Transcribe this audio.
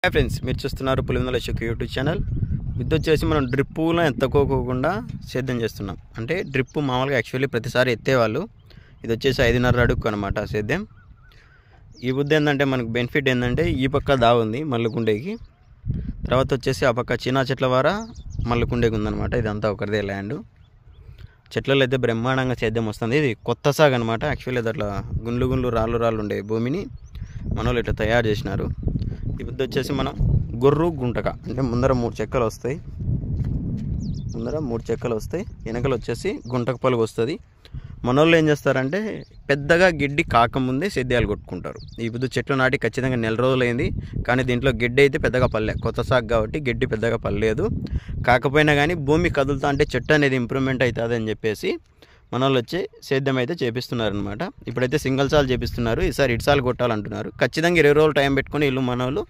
Hi friends, మీరు చూస్తున్నారు Pulivendula Ashok YouTube channel. ఇది వచ్చేసి మనం డ్రిప్పులో ఎత్తుకోకుండా సేద్యం చేస్తున్నాం. అంటే డ్రిప్ మామూలుగా యాక్చువల్లీ ప్రతిసారి ఎత్తేవాళ్ళు. ఇది వచ్చేసి 5.5 అడుగు అనమాట సేద్యం. ఈ బుద్ధి ఏంటంటే మనకు బెనిఫిట్ ఏంటంటే ఈ పక్క దాగుంది మల్లుకుండేకి, తర్వాత వచ్చేసి ఆ పక్క చిన్న చెట్ల వారా మల్లుకుండేకి ఉందన్నమాట. ఇదంతా ఒకరిదే ల్యాండ్. చెట్లలో అయితే బ్రహ్మాండంగా సేద్యం వస్తుంది. ఇది కొత్త సాగు అనమాట. యాక్చువల్లీ అట్లా గుండ్లు రాళ్ళు ఉండే భూమిని మన వాళ్ళు ఇట్లా తయారు చేసినారు. ఈ బుద్ధి వచ్చేసి మనం గొర్రు గుంటక అంటే ముందర 3 చెక్కలు వస్తాయి, వెనకలు వచ్చేసి గుంటక పలుగు వస్తుంది. మన వాళ్ళు ఏం చేస్తారంటే పెద్దగా గిడ్డి కాకముందే సేద్యాలు కొట్టుకుంటారు. ఈ బుద్ధి చెట్లు నాటి ఖచ్చితంగా 4 రోజులైంది, కానీ దీంట్లో గిడ్డి అయితే పెద్దగా పల్లె. కొత్త సాగు కాబట్టి గిడ్డి పెద్దగా పర్లేదు. కాకపోయినా కానీ భూమి కదులుతా అంటే చెట్టు అనేది ఇంప్రూవ్మెంట్ అవుతుంది అని చెప్పేసి మన వాళ్ళు వచ్చి సేద్యం అయితే చేపిస్తున్నారనమాట. ఇప్పుడైతే సింగిల్ సాల్ చేపిస్తున్నారు. ఈసారి ఇటు సాల్ కొట్టాలంటున్నారు. ఖచ్చితంగా 20 రోజులు టైం పెట్టుకుని వీళ్ళు మన వాళ్ళు